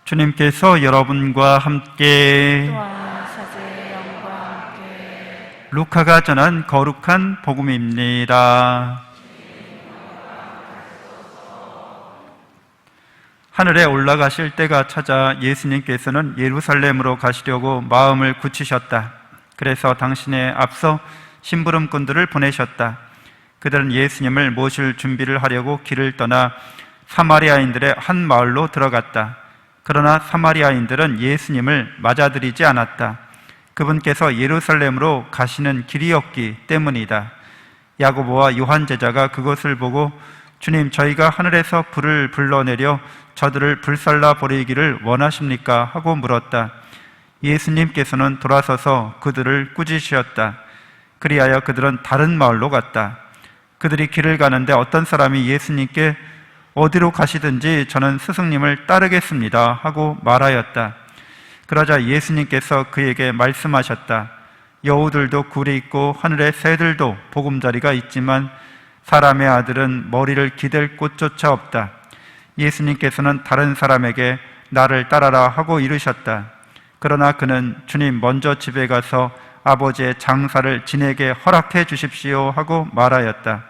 주님께서 여러분과 함께 또한 사제의 영과 함께 루카가 전한 거룩한 복음입니다. 하늘에 올라가실 때가 찾아 예수님께서는 예루살렘으로 가시려고 마음을 굳히셨다. 그래서 당신의 앞서 심부름꾼들을 보내셨다. 그들은 예수님을 모실 준비를 하려고 길을 떠나 사마리아인들의 한 마을로 들어갔다. 그러나 사마리아인들은 예수님을 맞아들이지 않았다. 그분께서 예루살렘으로 가시는 길이었기 때문이다. 야고보와 요한 제자가 그것을 보고 주님, 저희가 하늘에서 불을 불러내려 저들을 불살라 버리기를 원하십니까? 하고 물었다. 예수님께서는 돌아서서 그들을 꾸짖으셨다. 그리하여 그들은 다른 마을로 갔다. 그들이 길을 가는데 어떤 사람이 예수님께 어디로 가시든지 저는 스승님을 따르겠습니다 하고 말하였다. 그러자 예수님께서 그에게 말씀하셨다. 여우들도 굴이 있고 하늘의 새들도 보금자리가 있지만 사람의 아들은 머리를 기댈 곳조차 없다. 예수님께서는 다른 사람에게 나를 따라라 하고 이르셨다. 그러나 그는 주님, 먼저 집에 가서 아버지의 장사를 지내게 허락해 주십시오 하고 말하였다.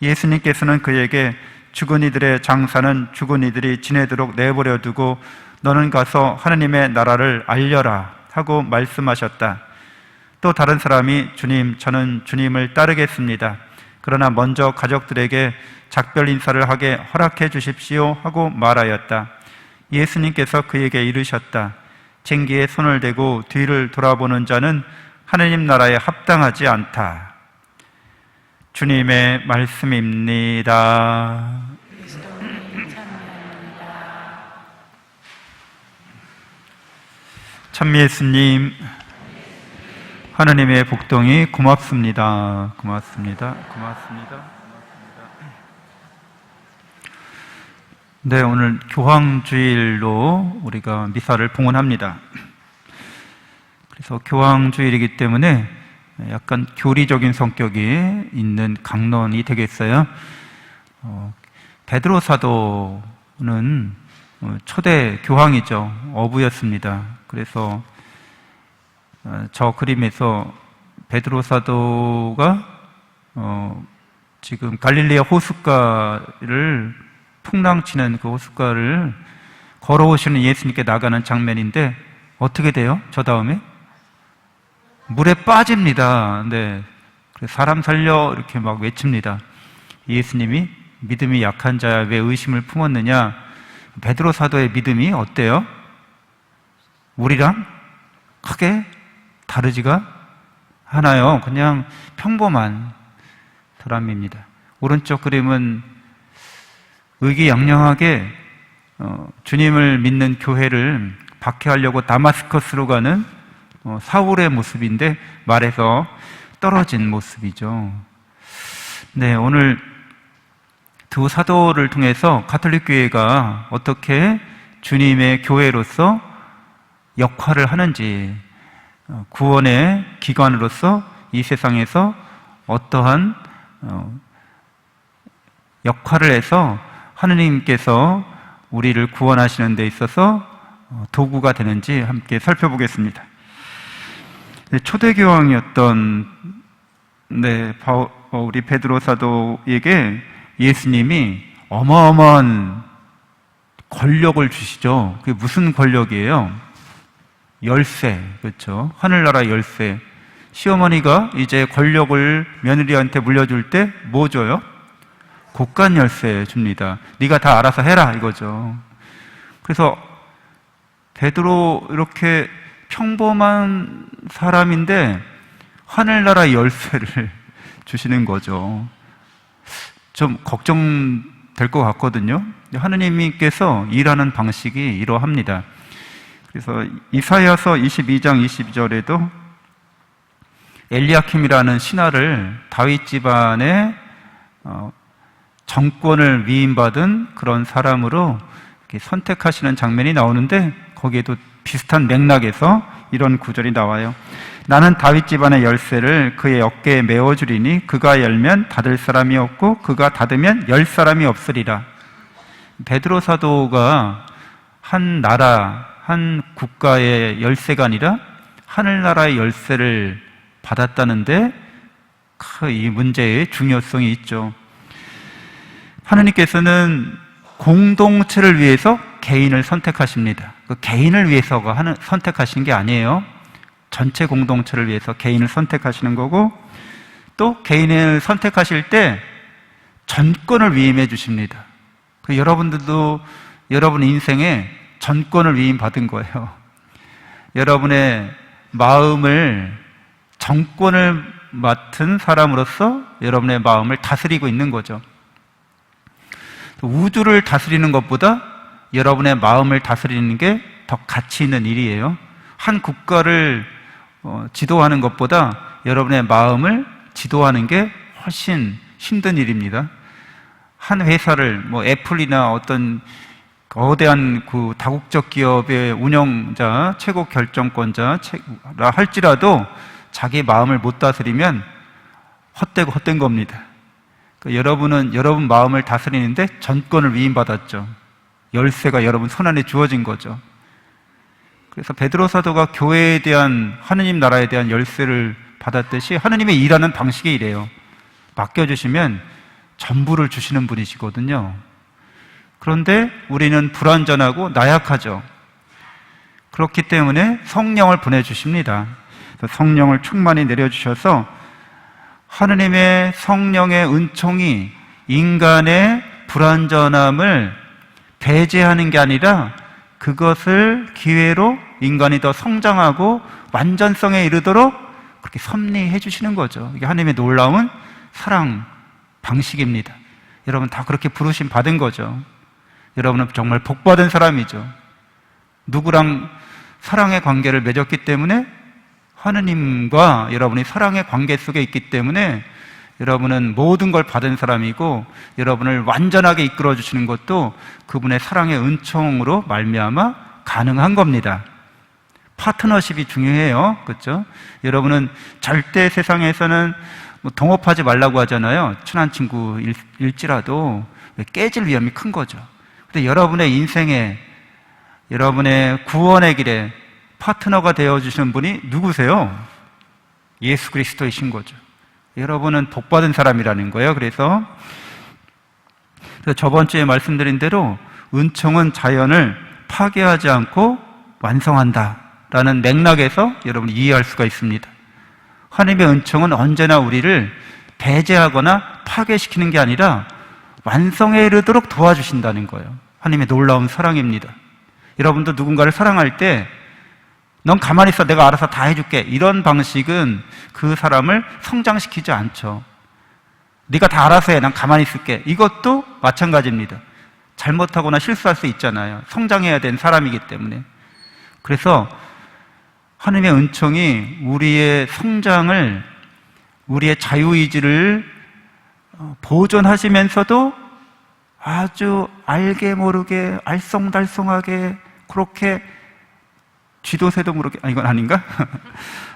예수님께서는 그에게 죽은 이들의 장사는 죽은 이들이 지내도록 내버려 두고 너는 가서 하느님의 나라를 알려라 하고 말씀하셨다. 또 다른 사람이 주님, 저는 주님을 따르겠습니다. 그러나 먼저 가족들에게 작별 인사를 하게 허락해 주십시오 하고 말하였다. 예수님께서 그에게 이르셨다. 쟁기에 손을 대고 뒤를 돌아보는 자는 하느님 나라에 합당하지 않다. 주님의 말씀입니다. 그리스도님 찬양합니다. 참 예수님, 하느님의 복동이 고맙습니다. 고맙습니다. 고맙습니다. 네, 오늘 교황주일로 우리가 미사를 봉헌합니다. 그래서 교황주일이기 때문에 약간 교리적인 성격이 있는 강론이 되겠어요. 베드로 사도는 초대 교황이죠. 어부였습니다. 그래서 저 그림에서 베드로 사도가 지금 갈릴리아 호숫가를 풍랑치는 그 호숫가를 걸어오시는 예수님께 나가는 장면인데 어떻게 돼요? 저 다음에 물에 빠집니다. 네, 그래서 사람 살려 이렇게 막 외칩니다. 예수님이 믿음이 약한 자야 왜 의심을 품었느냐? 베드로 사도의 믿음이 어때요? 우리랑 크게 다르지가 않아요. 그냥 평범한 사람입니다. 오른쪽 그림은 의기양양하게 주님을 믿는 교회를 박해하려고 다마스커스로 가는 사울의 모습인데 말에서 떨어진 모습이죠. 네, 오늘 두 사도를 통해서 가톨릭 교회가 어떻게 주님의 교회로서 역할을 하는지, 구원의 기관으로서 이 세상에서 어떠한 역할을 해서 하느님께서 우리를 구원하시는 데 있어서 도구가 되는지 함께 살펴보겠습니다. 초대교황이었던 우리 베드로 사도에게 예수님이 어마어마한 권력을 주시죠. 그게 무슨 권력이에요? 열쇠, 그렇죠? 하늘나라 열쇠. 시어머니가 이제 권력을 며느리한테 물려줄 때 뭐 줘요? 곳간 열쇠 줍니다. 네가 다 알아서 해라 이거죠. 그래서 베드로 이렇게 평범한 사람인데 하늘나라 열쇠를 주시는 거죠. 좀 걱정될 것 같거든요. 하느님께서 일하는 방식이 이러합니다. 그래서 이사야서 22장 22절에도 엘리야킴이라는 신하를 다윗 집안의 정권을 위임받은 그런 사람으로 이렇게 선택하시는 장면이 나오는데 거기에도 비슷한 맥락에서 이런 구절이 나와요. 나는 다윗 집안의 열쇠를 그의 어깨에 메어주리니 그가 열면 닫을 사람이 없고 그가 닫으면 열 사람이 없으리라. 베드로 사도가 한 나라, 한 국가의 열쇠가 아니라 하늘나라의 열쇠를 받았다는데 이 문제의 중요성이 있죠. 하느님께서는 공동체를 위해서 개인을 선택하십니다. 그 개인을 위해서가 선택하시는 게 아니에요. 전체 공동체를 위해서 개인을 선택하시는 거고, 또 개인을 선택하실 때 전권을 위임해 주십니다. 여러분들도 여러분 인생에 전권을 위임받은 거예요. 여러분의 마음을 정권을 맡은 사람으로서 여러분의 마음을 다스리고 있는 거죠. 우주를 다스리는 것보다 여러분의 마음을 다스리는 게 더 가치 있는 일이에요. 한 국가를 지도하는 것보다 여러분의 마음을 지도하는 게 훨씬 힘든 일입니다. 한 회사를 애플이나 어떤 거대한 그 다국적 기업의 운영자, 최고 결정권자라 할지라도 자기 마음을 못 다스리면 헛되고 헛된 겁니다. 여러분은 여러분 마음을 다스리는데 전권을 위임받았죠. 열쇠가 여러분 손안에 주어진 거죠. 그래서 베드로 사도가 교회에 대한, 하느님 나라에 대한 열쇠를 받았듯이 하느님의 일하는 방식이 이래요. 맡겨주시면 전부를 주시는 분이시거든요. 그런데 우리는 불완전하고 나약하죠. 그렇기 때문에 성령을 보내주십니다. 성령을 충만히 내려주셔서 하느님의 성령의 은총이 인간의 불완전함을 배제하는 게 아니라 그것을 기회로 인간이 더 성장하고 완전성에 이르도록 그렇게 섭리해 주시는 거죠. 이게 하나님의 놀라운 사랑 방식입니다. 여러분 다 그렇게 부르심 받은 거죠. 여러분은 정말 복받은 사람이죠. 누구랑 사랑의 관계를 맺었기 때문에, 하느님과 여러분이 사랑의 관계 속에 있기 때문에 여러분은 모든 걸 받은 사람이고, 여러분을 완전하게 이끌어 주시는 것도 그분의 사랑의 은총으로 말미암아 가능한 겁니다. 파트너십이 중요해요. 그렇죠? 여러분은 절대 세상에서는 동업하지 말라고 하잖아요. 친한 친구일지라도 깨질 위험이 큰 거죠. 근데 여러분의 인생에, 여러분의 구원의 길에 파트너가 되어주시는 분이 누구세요? 예수 그리스도이신 거죠. 여러분은 복받은 사람이라는 거예요. 그래서 저번 주에 말씀드린 대로 은총은 자연을 파괴하지 않고 완성한다라는 맥락에서 여러분이 이해할 수가 있습니다. 하나님의 은총은 언제나 우리를 배제하거나 파괴시키는 게 아니라 완성에 이르도록 도와주신다는 거예요. 하나님의 놀라운 사랑입니다. 여러분도 누군가를 사랑할 때 넌 가만히 있어, 내가 알아서 다 해줄게, 이런 방식은 그 사람을 성장시키지 않죠. 네가 다 알아서 해, 난 가만히 있을게, 이것도 마찬가지입니다. 잘못하거나 실수할 수 있잖아요. 성장해야 된 사람이기 때문에. 그래서 하나님의 은총이 우리의 성장을, 우리의 자유의지를 보존하시면서도 아주 알게 모르게 알쏭달쏭하게 그렇게 쥐도 새도 모르게, 이건 아닌가?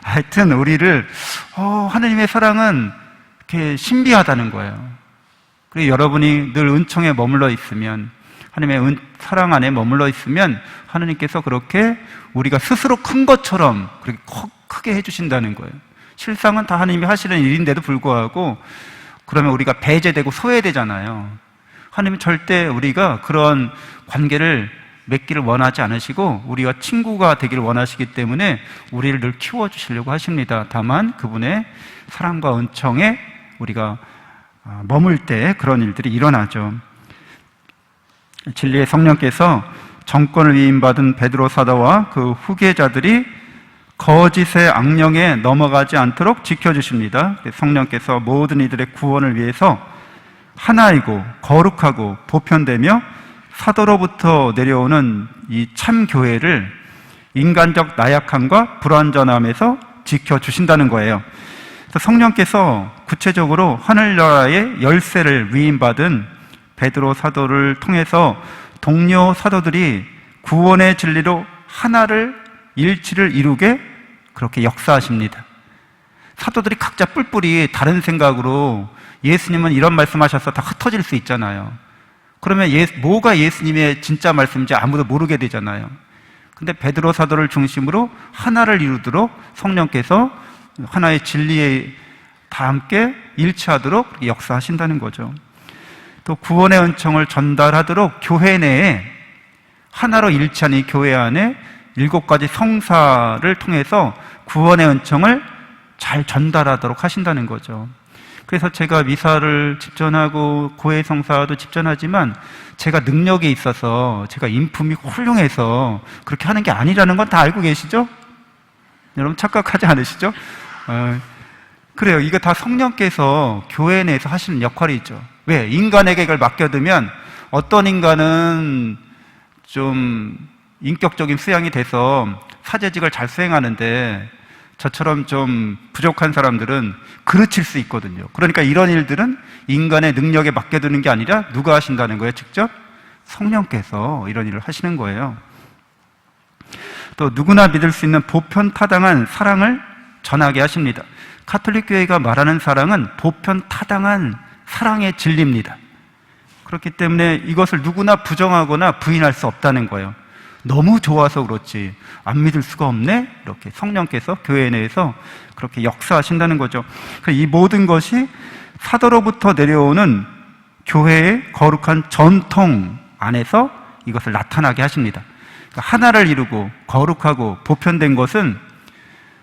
하여튼 우리를 하나님의 사랑은 이렇게 신비하다는 거예요. 그리고 여러분이 늘 은총에 머물러 있으면, 하나님의 사랑 안에 머물러 있으면 하나님께서 그렇게 우리가 스스로 큰 것처럼 그렇게 크게 해주신다는 거예요. 실상은 다 하나님이 하시는 일인데도 불구하고 그러면 우리가 배제되고 소외되잖아요. 하나님은 절대 우리가 그런 관계를 맺기를 원하지 않으시고 우리와 친구가 되기를 원하시기 때문에 우리를 늘 키워주시려고 하십니다. 다만 그분의 사랑과 은총에 우리가 머물 때 그런 일들이 일어나죠. 진리의 성령께서 정권을 위임받은 베드로 사도와 그 후계자들이 거짓의 악령에 넘어가지 않도록 지켜주십니다. 성령께서 모든 이들의 구원을 위해서 하나이고 거룩하고 보편되며 사도로부터 내려오는 이 참교회를 인간적 나약함과 불완전함에서 지켜주신다는 거예요. 그래서 성령께서 구체적으로 하늘나라의 열쇠를 위임받은 베드로 사도를 통해서 동료 사도들이 구원의 진리로 하나를, 일치를 이루게 그렇게 역사하십니다. 사도들이 각자 뿔뿔이 다른 생각으로, 예수님은 이런 말씀하셔서 다 흩어질 수 있잖아요. 그러면 뭐가 예수님의 진짜 말씀인지 아무도 모르게 되잖아요. 근데 베드로 사도를 중심으로 하나를 이루도록 성령께서 하나의 진리에 다 함께 일치하도록 역사하신다는 거죠. 또 구원의 은총을 전달하도록 교회 내에 하나로 일치한 이 교회 안에 7가지 성사를 통해서 구원의 은총을 잘 전달하도록 하신다는 거죠. 그래서 제가 미사를 집전하고 고해 성사도 집전하지만 제가 능력이 있어서 제가 인품이 훌륭해서 그렇게 하는 게 아니라는 건 다 알고 계시죠? 여러분 착각하지 않으시죠? 그래요. 이거 다 성령께서 교회 내에서 하시는 역할이 있죠. 왜? 인간에게 이걸 맡겨두면 어떤 인간은 좀 인격적인 수양이 돼서 사제직을 잘 수행하는데 저처럼 좀 부족한 사람들은 그르칠 수 있거든요. 그러니까 이런 일들은 인간의 능력에 맡겨두는 게 아니라 누가 하신다는 거예요? 직접 성령께서 이런 일을 하시는 거예요. 또 누구나 믿을 수 있는 보편타당한 사랑을 전하게 하십니다. 가톨릭 교회가 말하는 사랑은 보편타당한 사랑의 진리입니다. 그렇기 때문에 이것을 누구나 부정하거나 부인할 수 없다는 거예요. 너무 좋아서 그렇지 안 믿을 수가 없네? 이렇게 성령께서 교회 내에서 그렇게 역사하신다는 거죠. 이 모든 것이 사도로부터 내려오는 교회의 거룩한 전통 안에서 이것을 나타나게 하십니다. 하나를 이루고 거룩하고 보편된 것은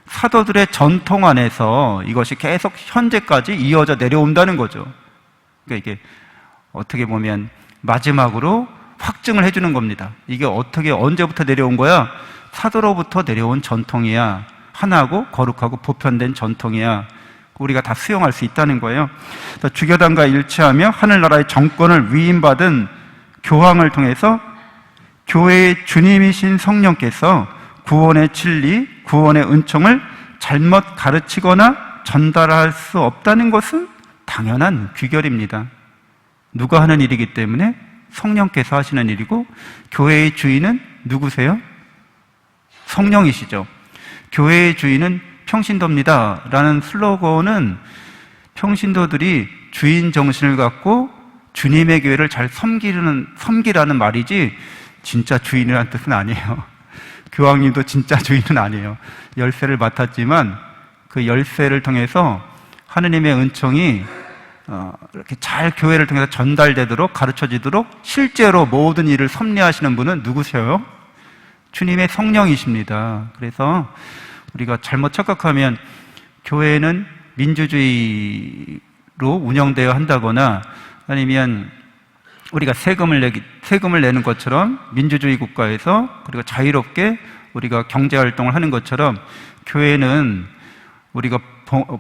사도들의 전통 안에서 이것이 계속 현재까지 이어져 내려온다는 거죠. 그러니까 이게 어떻게 보면 마지막으로 확증을 해주는 겁니다. 이게 어떻게 언제부터 내려온 거야? 사도로부터 내려온 전통이야. 하나고 거룩하고 보편된 전통이야. 우리가 다 수용할 수 있다는 거예요. 주교단과 일치하며 하늘나라의 정권을 위임받은 교황을 통해서 교회의 주님이신 성령께서 구원의 진리, 구원의 은총을 잘못 가르치거나 전달할 수 없다는 것은 당연한 귀결입니다. 누가 하는 일이기 때문에 성령께서 하시는 일이고 교회의 주인은 누구세요? 성령이시죠. 교회의 주인은 평신도입니다 라는 슬로건은 평신도들이 주인 정신을 갖고 주님의 교회를 잘 섬기라는 말이지 진짜 주인이라는 뜻은 아니에요. 교황님도 진짜 주인은 아니에요. 열쇠를 맡았지만 그 열쇠를 통해서 하느님의 은총이 이렇게 잘 교회를 통해서 전달되도록 가르쳐지도록 실제로 모든 일을 섭리하시는 분은 누구세요? 주님의 성령이십니다. 그래서 우리가 잘못 착각하면 교회는 민주주의로 운영되어야 한다거나 아니면 우리가 세금을 내는 것처럼 민주주의 국가에서 그리고 자유롭게 우리가 경제활동을 하는 것처럼 교회는 우리가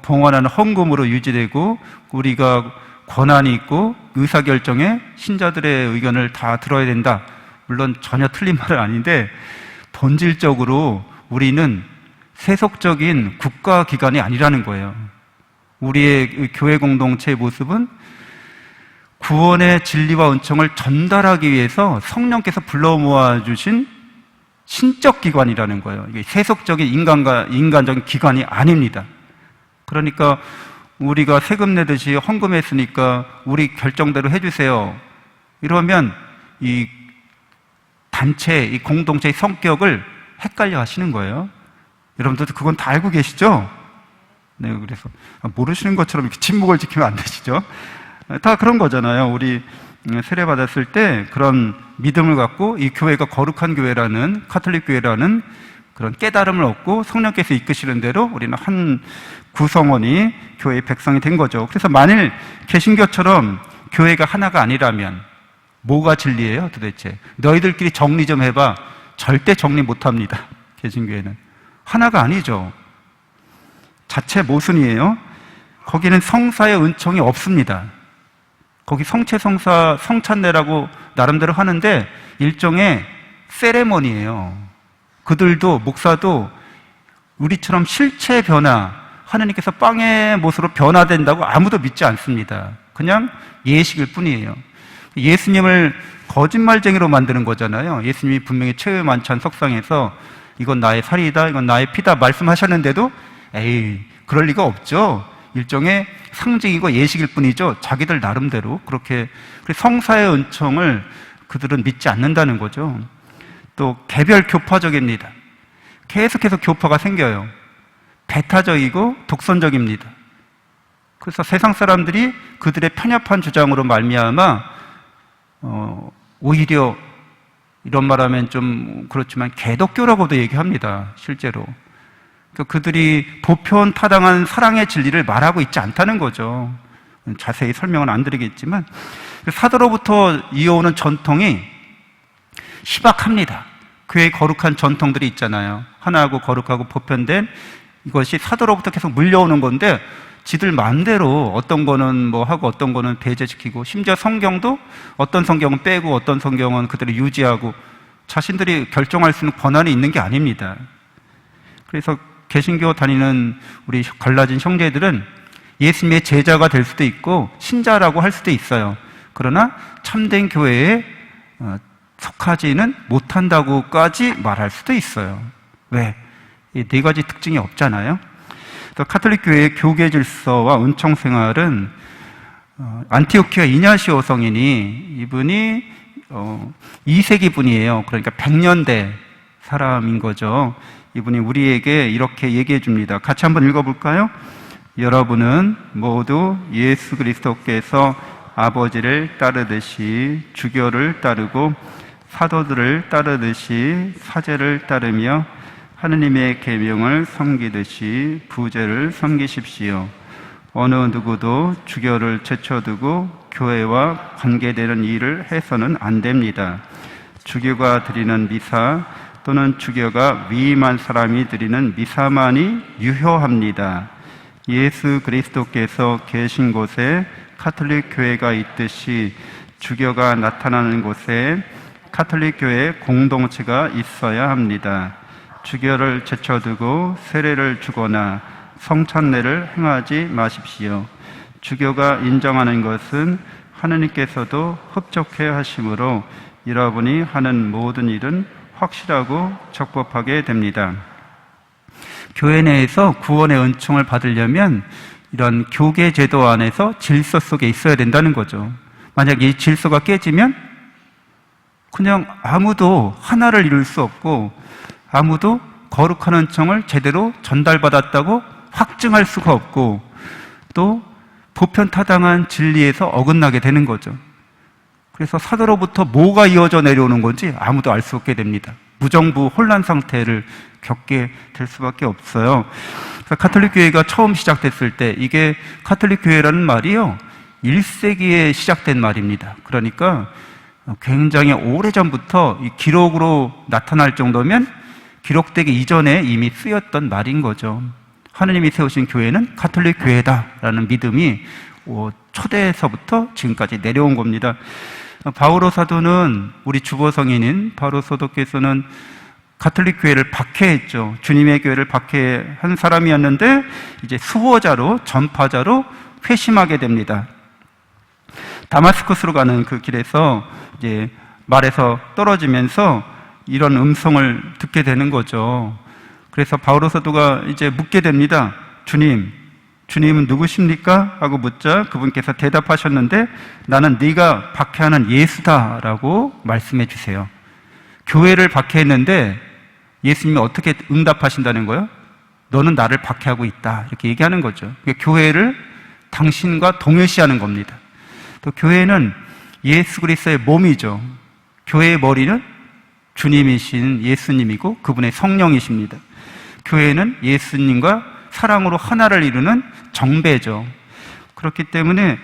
봉헌하는 헌금으로 유지되고 우리가 권한이 있고 의사결정에 신자들의 의견을 다 들어야 된다. 물론 전혀 틀린 말은 아닌데 본질적으로 우리는 세속적인 국가기관이 아니라는 거예요. 우리의 교회 공동체의 모습은 구원의 진리와 은총을 전달하기 위해서 성령께서 불러 모아주신 신적 기관이라는 거예요. 이게 세속적인 인간적인 기관이 아닙니다. 그러니까 우리가 세금 내듯이 헌금했으니까 우리 결정대로 해주세요. 이러면 이 단체, 이 공동체의 성격을 헷갈려 하시는 거예요. 여러분들도 그건 다 알고 계시죠? 네, 그래서 모르시는 것처럼 이렇게 침묵을 지키면 안 되시죠? 다 그런 거잖아요. 우리 세례 받았을 때 그런 믿음을 갖고 이 교회가 거룩한 교회라는 가톨릭 교회라는 그런 깨달음을 얻고 성령께서 이끄시는 대로 우리는 한 구성원이 교회의 백성이 된 거죠. 그래서 만일 개신교처럼 교회가 하나가 아니라면 뭐가 진리예요 도대체? 너희들끼리 정리 좀 해봐. 절대 정리 못합니다. 개신교회는 하나가 아니죠. 자체 모순이에요. 거기는 성사의 은총이 없습니다. 거기 성체성사 성찬례라고 나름대로 하는데 일종의 세레머니예요. 그들도 목사도 우리처럼 실체 변화, 하느님께서 빵의 못으로 변화된다고 아무도 믿지 않습니다. 그냥 예식일 뿐이에요. 예수님을 거짓말쟁이로 만드는 거잖아요. 예수님이 분명히 최후의 만찬 석상에서 이건 나의 살이다, 이건 나의 피다 말씀하셨는데도 에이, 그럴 리가 없죠. 일종의 상징이고 예식일 뿐이죠. 자기들 나름대로 그렇게 성사의 은총을 그들은 믿지 않는다는 거죠. 또 개별 교파적입니다. 계속해서 교파가 생겨요. 배타적이고 독선적입니다. 그래서 세상 사람들이 그들의 편협한 주장으로 말미암아 오히려 이런 말하면 좀 그렇지만 개독교라고도 얘기합니다. 실제로 그들이 보편 타당한 사랑의 진리를 말하고 있지 않다는 거죠. 자세히 설명은 안 드리겠지만 사도로부터 이어오는 전통이 희박합니다. 교회의 거룩한 전통들이 있잖아요. 하나하고 거룩하고 보편된 이것이 사도로부터 계속 물려오는 건데 지들 마음대로 어떤 거는 뭐 하고 어떤 거는 배제시키고 심지어 성경도 어떤 성경은 빼고 어떤 성경은 그대로 유지하고 자신들이 결정할 수 있는 권한이 있는 게 아닙니다. 그래서 개신교 다니는 우리 갈라진 형제들은 예수님의 제자가 될 수도 있고 신자라고 할 수도 있어요. 그러나 참된 교회에 속하지는 못한다고까지 말할 수도 있어요. 왜? 이 네 가지 특징이 없잖아요. 그래서 카톨릭 교회의 교계 질서와 은총 생활은 안티오키아 이냐시오 성인이 이분이 2세기 분이에요. 그러니까 100년대 사람인 거죠. 이분이 우리에게 이렇게 얘기해 줍니다. 같이 한번 읽어볼까요? 여러분은 모두 예수 그리스도께서 아버지를 따르듯이 주교를 따르고 사도들을 따르듯이 사제를 따르며 하느님의 계명을 섬기듯이 부제를 섬기십시오. 어느 누구도 주교를 제쳐두고 교회와 관계되는 일을 해서는 안 됩니다. 주교가 드리는 미사 또는 주교가 위임한 사람이 드리는 미사만이 유효합니다. 예수 그리스도께서 계신 곳에 카톨릭 교회가 있듯이 주교가 나타나는 곳에 카톨릭 교회 공동체가 있어야 합니다. 주교를 제쳐두고 세례를 주거나 성찬례를 행하지 마십시오. 주교가 인정하는 것은 하느님께서도 흡족해 하심으로 여러분이 하는 모든 일은 확실하고 적법하게 됩니다. 교회 내에서 구원의 은총을 받으려면 이런 교계 제도 안에서 질서 속에 있어야 된다는 거죠. 만약 이 질서가 깨지면 그냥 아무도 하나를 이룰 수 없고 아무도 거룩한 은총을 제대로 전달받았다고 확증할 수가 없고 또 보편타당한 진리에서 어긋나게 되는 거죠. 그래서 사도로부터 뭐가 이어져 내려오는 건지 아무도 알 수 없게 됩니다. 무정부 혼란 상태를 겪게 될 수밖에 없어요. 그래서 카톨릭 교회가 처음 시작됐을 때 이게 카톨릭 교회라는 말이요 1세기에 시작된 말입니다. 그러니까 굉장히 오래전부터 이 기록으로 나타날 정도면 기록되기 이전에 이미 쓰였던 말인 거죠. 하느님이 세우신 교회는 카톨릭 교회다라는 믿음이 초대에서부터 지금까지 내려온 겁니다. 바오로 사도는 우리 주보 성인인 바오로 사도께서는 카톨릭 교회를 박해했죠. 주님의 교회를 박해한 사람이었는데 이제 수호자로 전파자로 회심하게 됩니다. 다마스커스로 가는 그 길에서 이제 말에서 떨어지면서 이런 음성을 듣게 되는 거죠. 그래서 바오로 사도가 이제 묻게 됩니다. 주님은 누구십니까? 하고 묻자 그분께서 대답하셨는데 나는 네가 박해하는 예수다라고 말씀해 주세요. 교회를 박해했는데 예수님이 어떻게 응답하신다는 거예요? 너는 나를 박해하고 있다 이렇게 얘기하는 거죠. 그러니까 교회를 당신과 동일시하는 겁니다. 또 교회는 예수 그리스도의 몸이죠. 교회의 머리는 주님이신 예수님이고 그분의 성령이십니다. 교회는 예수님과 사랑으로 하나를 이루는 정배죠. 그렇기 때문에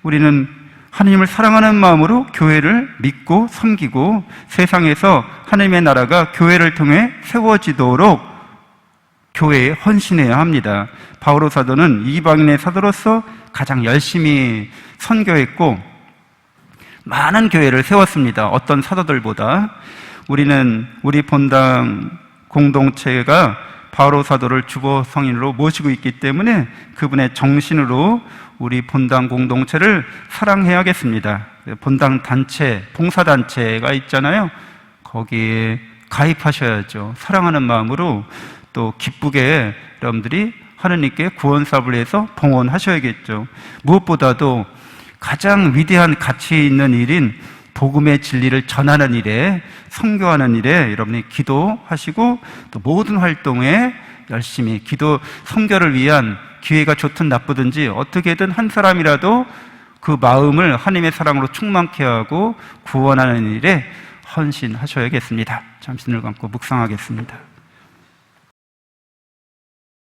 우리는 하나님을 사랑하는 마음으로 교회를 믿고 섬기고 세상에서 하나님의 나라가 교회를 통해 세워지도록 교회에 헌신해야 합니다. 바오로 사도는 이방인의 사도로서 가장 열심히 선교했고 많은 교회를 세웠습니다. 어떤 사도들보다. 우리는 우리 본당 공동체가 바오로 사도를 주보 성인으로 모시고 있기 때문에 그분의 정신으로 우리 본당 공동체를 사랑해야겠습니다. 본당 단체, 봉사단체가 있잖아요. 거기에 가입하셔야죠. 사랑하는 마음으로 또 기쁘게 여러분들이 하느님께 구원 사업을 해서 봉헌하셔야겠죠. 무엇보다도 가장 위대한 가치 있는 일인 복음의 진리를 전하는 일에, 선교하는 일에 여러분이 기도하시고 또 모든 활동에 열심히 선교를 위한 기회가 좋든 나쁘든지 어떻게든 한 사람이라도 그 마음을 하나님의 사랑으로 충만케 하고 구원하는 일에 헌신하셔야겠습니다. 잠시 눈을 감고 묵상하겠습니다.